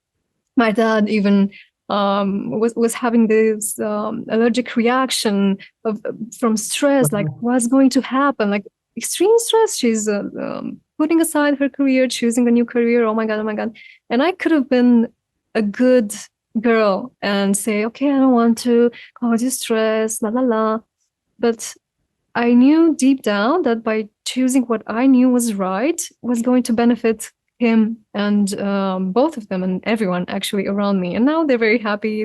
my dad even was having this allergic reaction from stress, like what's going to happen, like extreme stress. She's putting aside her career, choosing a new career. Oh my God. And I could have been a good girl and say, okay, I don't want to cause you stress, la la la. But I knew deep down that by choosing what I knew was right was going to benefit him and both of them and everyone actually around me. And now they're very happy.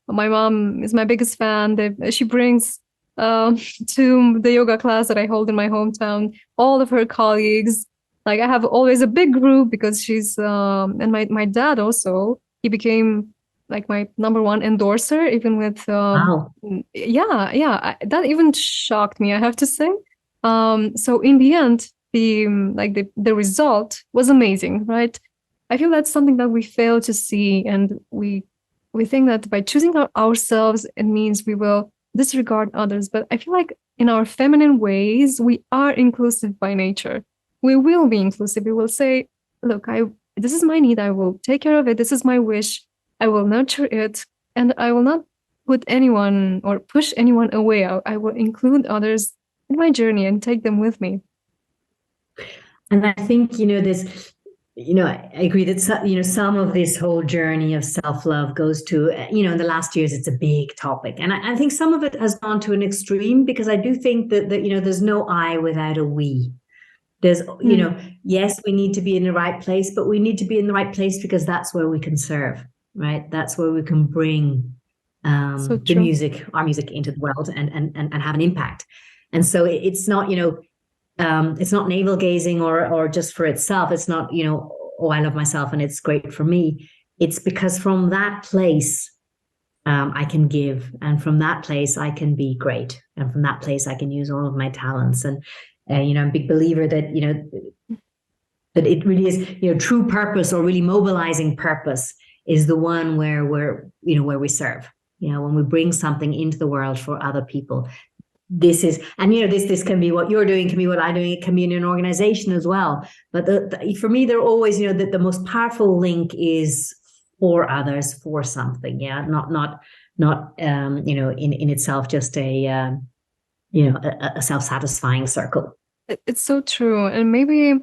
My mom is my biggest fan. She brings to the yoga class that I hold in my hometown all of her colleagues. Like I have always a big group because she's and my dad also, he became like my number 1 endorser, even with Wow. That even shocked me, I have to say. So in the end, the result was amazing, right? I feel that's something that we fail to see, and we think that by choosing ourselves, it means we will disregard others. But I feel like in our feminine ways, we are inclusive by nature. We will be inclusive. We will say, look, this is my need. I will take care of it. This is my wish. I will nurture it, and I will not put anyone or push anyone away. I will include others in my journey and take them with me. And I think, this, I agree that, some of this whole journey of self-love goes to, in the last years, it's a big topic. And I think some of it has gone to an extreme, because I do think that there's no I without a we. There's, yes, we need to be in the right place, but we need to be in the right place because that's where we can serve. Right, that's where we can bring our music into the world and have an impact. And so it's not, it's not navel gazing or just for itself. It's not, oh, I love myself and it's great for me. It's because from that place, I can give, and from that place I can be great, and from that place I can use all of my talents. And I'm a big believer that that it really is, true purpose, or really mobilizing purpose, is the one where where we serve. When we bring something into the world for other people. This is, and this can be what you're doing, can be what I'm doing, it can be in an organization as well. But for me, they're always, the most powerful link is for others, for something. Yeah, not in itself just a self-satisfying circle. It's so true. And maybe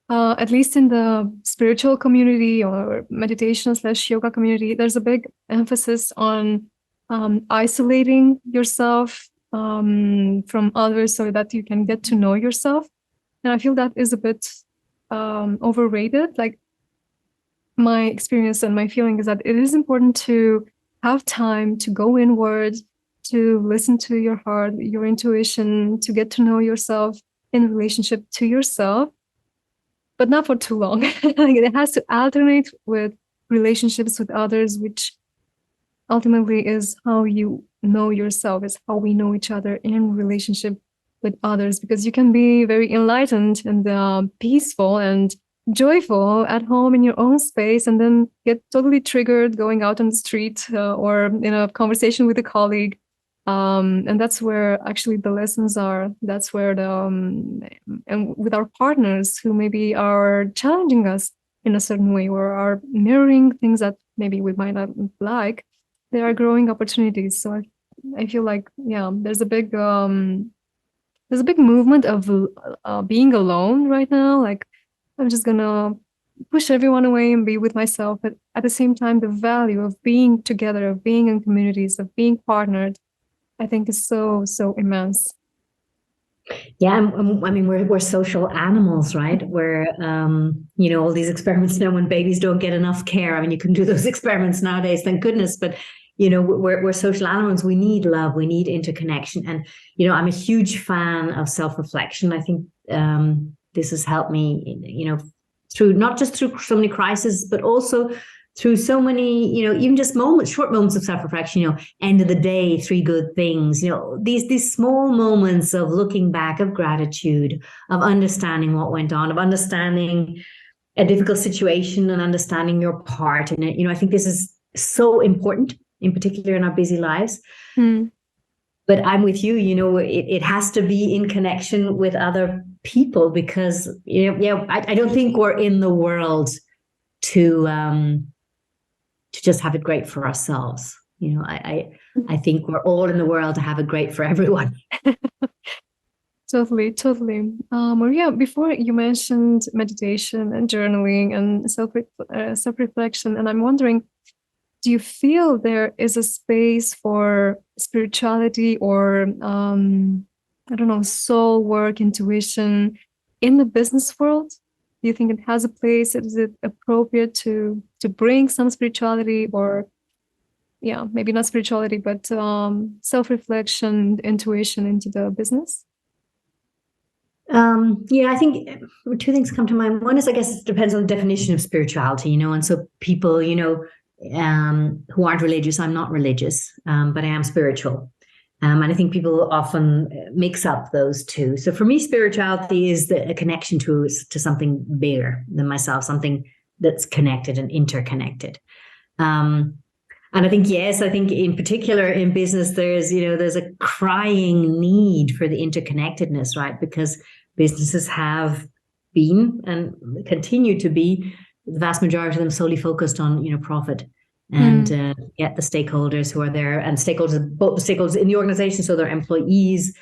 at least in the spiritual community or meditation/yoga community, there's a big emphasis on isolating yourself from others so that you can get to know yourself. And I feel that is a bit overrated. Like, my experience and my feeling is that it is important to have time to go inward, to listen to your heart, your intuition, to get to know yourself in relationship to yourself, but not for too long. It has to alternate with relationships with others, which ultimately is how you know yourself, is how we know each other in relationship with others, because you can be very enlightened and peaceful and joyful at home in your own space, and then get totally triggered going out on the street or in a conversation with a colleague. And that's where actually the lessons are. That's where and with our partners who maybe are challenging us in a certain way, or are mirroring things that maybe we might not like, there are growing opportunities. So I feel like, there's a big movement of being alone right now. Like, I'm just gonna push everyone away and be with myself. But at the same time, the value of being together, of being in communities, of being partnered, I think is so immense. Yeah, I mean, we're social animals, right? We're, all these experiments now when babies don't get enough care. I mean, you can do those experiments nowadays, thank goodness. But we're social animals. We need love. We need interconnection. And I'm a huge fan of self-reflection. I think this has helped me, through not just through so many crises, but also through so many, even just short moments of self-reflection, end of the day, 3 good things, these small moments of looking back, of gratitude, of understanding what went on, of understanding a difficult situation and understanding your part in it. I think this is so important, in particular in our busy lives. But I'm with you, it has to be in connection with other people, because, I don't think we're in the world to just have it great for ourselves. I think we're all in the world to have it great for everyone. Totally. Maria, before you mentioned meditation and journaling and self-reflection, and I'm wondering, do you feel there is a space for spirituality or, soul work, intuition in the business world? Do you think it has a place? Is it appropriate to bring some spirituality, or, maybe not spirituality, but self-reflection, intuition into the business? I think 2 things come to mind. One is, I guess it depends on the definition of spirituality, and so people, who aren't religious, I'm not religious, but I am spiritual. And I think people often mix up those two. So for me, spirituality is a connection to something bigger than myself, something that's connected and interconnected. And I think, in particular in business, there's a crying need for the interconnectedness, right? Because businesses have been and continue to be, the vast majority of them, solely focused on, profit. And the stakeholders who are there, and both the stakeholders in the organization, so their employees,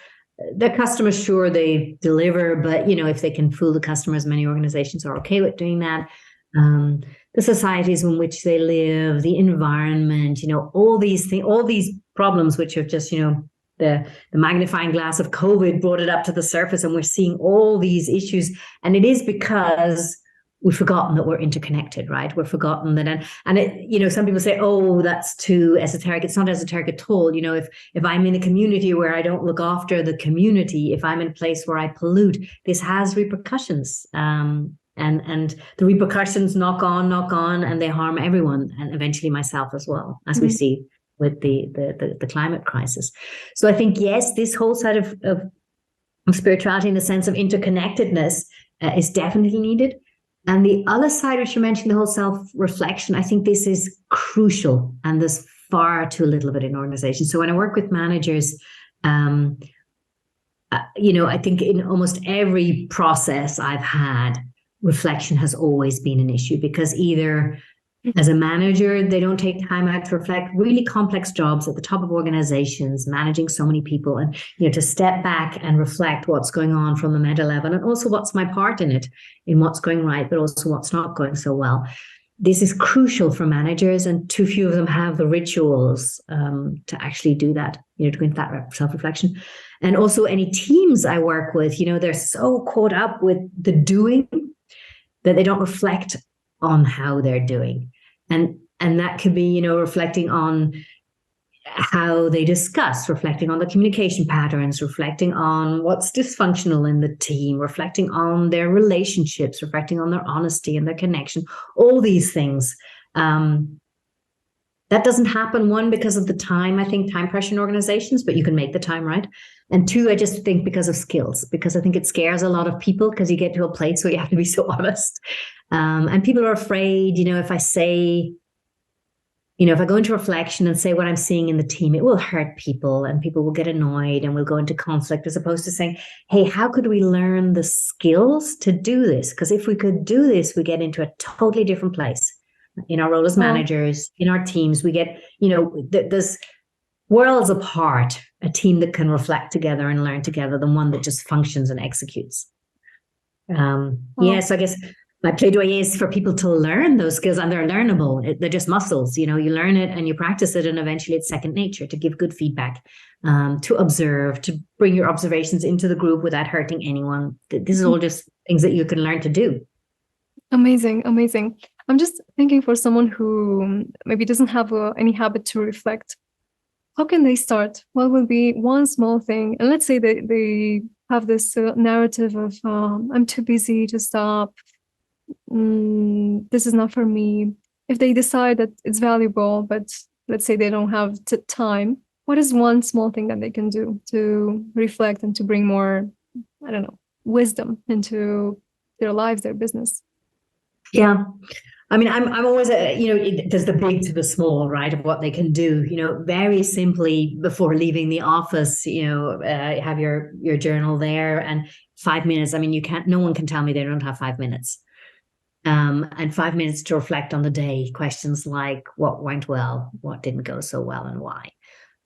their customers, sure, they deliver, but if they can fool the customers, many organizations are okay with doing that. The societies in which they live, the environment, all these things, all these problems, which have just, the magnifying glass of COVID brought it up to the surface, and we're seeing all these issues. And it is because we've forgotten that we're interconnected, right? We're forgotten that, and it, some people say, oh, that's too esoteric. It's not esoteric at all. If I'm in a community where I don't look after the community, if I'm in a place where I pollute, this has repercussions. And the repercussions knock on, and they harm everyone, and eventually myself as well, as we see with the climate crisis. So I think, yes, this whole side of spirituality in the sense of interconnectedness is definitely needed. And the other side, which you mentioned, the whole self-reflection, I think this is crucial, and there's far too little of it in organizations. So when I work with managers, I think in almost every process I've had, reflection has always been an issue, because either as a manager, they don't take time out to reflect. Really complex jobs at the top of organizations, managing so many people, and to step back and reflect what's going on from a meta level, and also what's my part in it, in what's going right, but also what's not going so well. This is crucial for managers, and too few of them have the rituals to actually do that, to go into that self-reflection. And also any teams I work with, they're so caught up with the doing that they don't reflect on how they're doing. And that could be, reflecting on how they discuss, reflecting on the communication patterns, reflecting on what's dysfunctional in the team, reflecting on their relationships, reflecting on their honesty and their connection, all these things. That doesn't happen, one, because of the time pressure in organizations, but you can make the time, right? And two, I just think because of skills, because I think it scares a lot of people, because you get to a place where you have to be so honest. And people are afraid, if I say, if I go into reflection and say what I'm seeing in the team, it will hurt people, and people will get annoyed and we'll go into conflict, as opposed to saying, hey, how could we learn the skills to do this? Because if we could do this, we get into a totally different place in our role as managers, in our teams. We get, there's worlds apart, a team that can reflect together and learn together than one that just functions and executes. Yes, I guess my plaidoyer is for people to learn those skills, and they're learnable. They're just muscles. You learn it and you practice it, and eventually it's second nature to give good feedback, to observe, to bring your observations into the group without hurting anyone. This is all just things that you can learn to do. Amazing. I'm just thinking, for someone who maybe doesn't have any habit to reflect, how can they start? What will be one small thing? And let's say they have this narrative of, I'm too busy to stop. This is not for me. If they decide that it's valuable, but let's say they don't have time, what is one small thing that they can do to reflect and to bring more, wisdom into their lives, their business? Yeah. I mean, I'm always, there's the big to the small, right, of what they can do. Very simply, before leaving the office, have your journal there, and 5 minutes. I mean, no one can tell me they don't have 5 minutes. And 5 minutes to reflect on the day. Questions like, what went well, what didn't go so well, and why.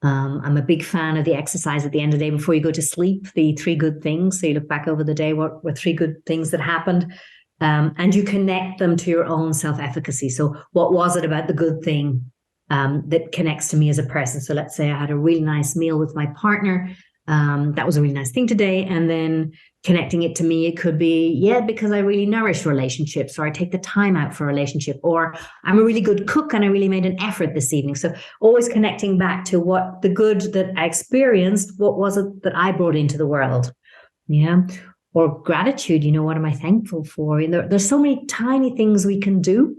I'm a big fan of the exercise at the end of the day before you go to sleep, the 3 good things. So you look back over the day, what were 3 good things that happened? And you connect them to your own self-efficacy. So what was it about the good thing that connects to me as a person? So let's say I had a really nice meal with my partner. That was a really nice thing today. And then connecting it to me, it could be, because I really nourish relationships, or I take the time out for a relationship, or I'm a really good cook and I really made an effort this evening. So always connecting back to what the good that I experienced, what was it that I brought into the world? Yeah. Or gratitude, what am I thankful for? There's so many tiny things we can do.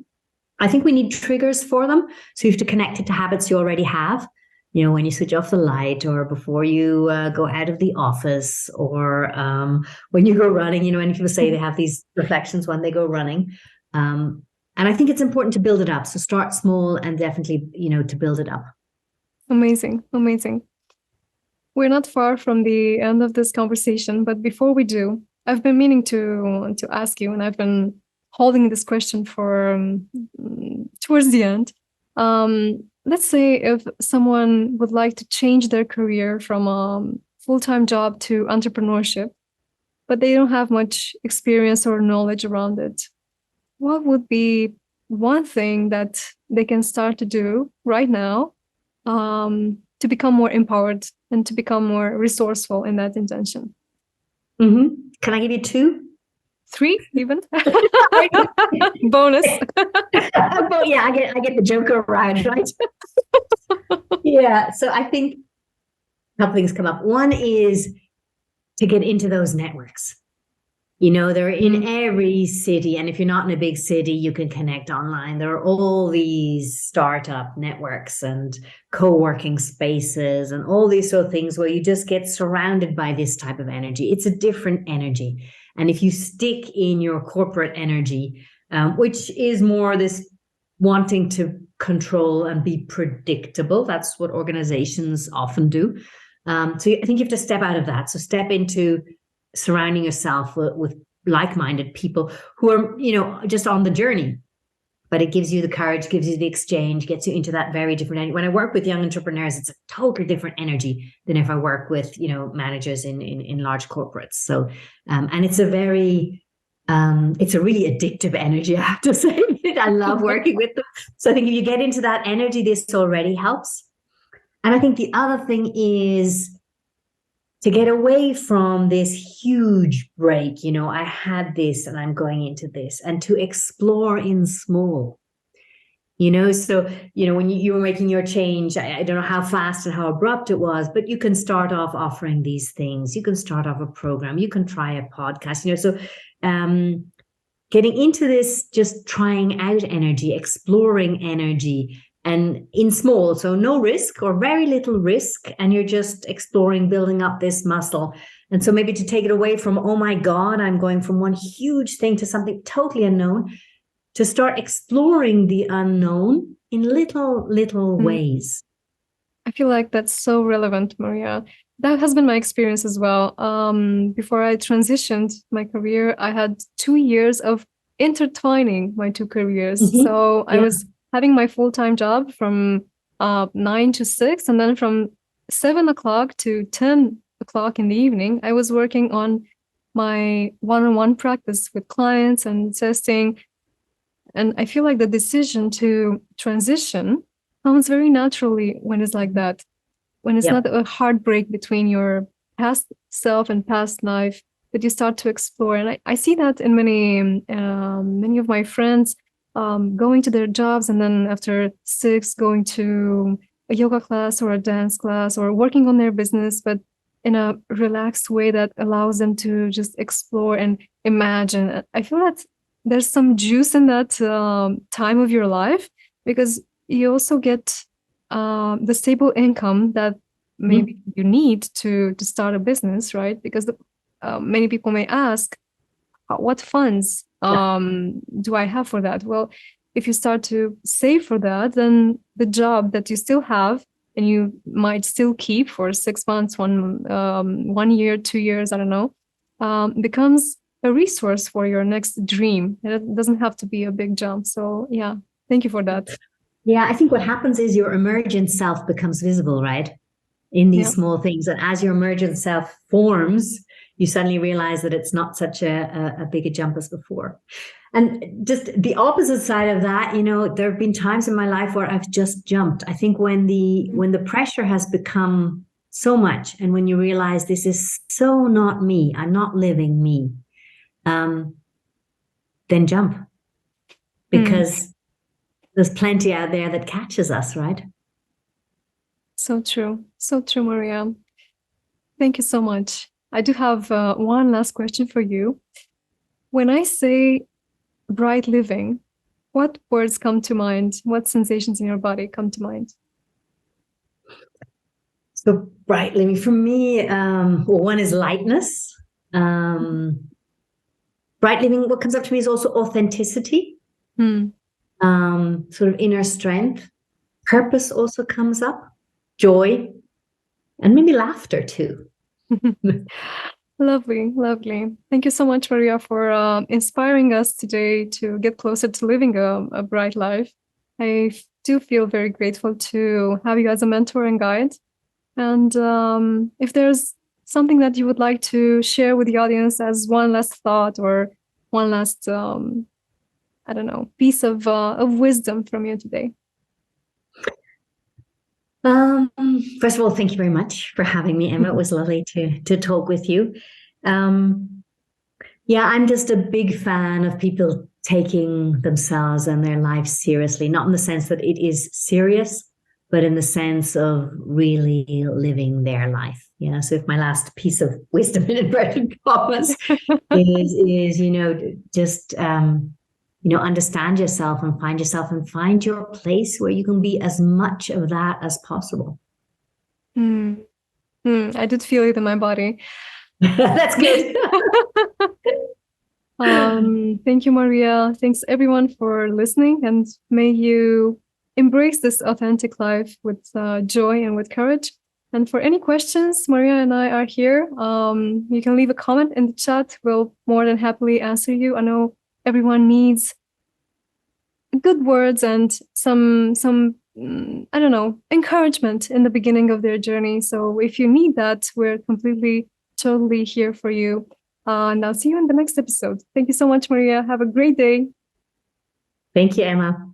I think we need triggers for them. So you have to connect it to habits you already have. When you switch off the light, or before you go out of the office, or when you go running, and people say they have these reflections when they go running. And I think it's important to build it up. So start small, and definitely, to build it up. Amazing. We're not far from the end of this conversation, but before we do, I've been meaning to ask you, and I've been holding this question for towards the end. Let's say if someone would like to change their career from a full-time job to entrepreneurship, but they don't have much experience or knowledge around it, what would be one thing that they can start to do right now to become more empowered and to become more resourceful in that intention? Can I give you 2? 3 even. Bonus. But yeah, I get the joker right? Yeah. So I think a couple things come up. One is to get into those networks. They're in every city. And if you're not in a big city, you can connect online. There are all these startup networks and co-working spaces and all these sort of things where you just get surrounded by this type of energy. It's a different energy. And if you stick in your corporate energy, which is more this wanting to control and be predictable, that's what organizations often do. So I think you have to step out of that. So step into surrounding yourself with like-minded people who are, just on the journey. But it gives you the courage, gives you the exchange, gets you into that very different energy. When I work with young entrepreneurs, it's a totally different energy than if I work with, managers in large corporates. So, and it's a really addictive energy, I have to say. I love working with them. So I think if you get into that energy, this already helps. And I think the other thing is to get away from this huge break, I had this and I'm going into this, and to explore in small, so, when you were making your change, I don't know how fast and how abrupt it was, but you can start off offering these things. You can start off a program, you can try a podcast, so getting into this, just trying out energy, exploring energy, and in small, so no risk or very little risk, and you're just exploring, building up this muscle. And so maybe to take it away from, oh my God, I'm going from one huge thing to something totally unknown, to start exploring the unknown in little ways. I feel like that's so relevant, Maria. That has been my experience as well. Before I transitioned my career, I had 2 years of intertwining my 2 careers. Mm-hmm. So I was having my full-time job from 9 to 6, and then from 7 o'clock to 10 o'clock in the evening, I was working on my one-on-one practice with clients and testing. And I feel like the decision to transition comes very naturally when it's like that, when it's not a heartbreak between your past self and past life, that you start to explore. And I see that in many of my friends, going to their jobs, and then after 6 going to a yoga class or a dance class, or working on their business, but in a relaxed way that allows them to just explore and imagine. I feel that there's some juice in that time of your life, because you also get the stable income that maybe you need to start a business, right? Because many people may ask, what funds do I have for that? Well, if you start to save for that, then the job that you still have and you might still keep for 6 months, 1 year, 2 years, I don't know, becomes a resource for your next dream. And it doesn't have to be a big jump. So yeah, thank you for that. Yeah, I think what happens is your emergent self becomes visible, right? In these small things. And as your emergent self forms, you suddenly realize that it's not such a big a jump as before. And just the opposite side of that, there have been times in my life where I've just jumped. I think when the pressure has become so much, and when you realize this is so not me, I'm not living me, then jump. Because there's plenty out there that catches us, right? So true. So true, Maria. Thank you so much. I do have one last question for you. When I say bright living, what words come to mind? What sensations in your body come to mind? So bright living for me, one is lightness. Bright living, what comes up to me is also authenticity, sort of inner strength. Purpose also comes up, joy, and maybe laughter too. Lovely, lovely. Thank you so much, Maria, for inspiring us today to get closer to living a bright life. I do feel very grateful to have you as a mentor and guide. And if there's something that you would like to share with the audience as one last thought, or one last, I don't know, piece of wisdom from you today. First of all, thank you very much for having me, Emma. It was lovely to talk with you. Yeah, I'm just a big fan of people taking themselves and their life seriously, not in the sense that it is serious, but in the sense of really living their life. So if my last piece of wisdom in inverted commas is just understand yourself and find your place where you can be as much of that as possible. I did feel it in my body. That's good. Thank you, Maria. Thanks everyone for listening, and may you embrace this authentic life with joy and with courage. And for any questions, Maria and I are here. You can leave a comment in the chat. We'll more than happily answer you. I know everyone needs good words and some I don't know, encouragement in the beginning of their journey. So if you need that, we're totally here for you. And I'll see you in the next episode. Thank you so much, Maria. Have a great day. Thank you, Emma.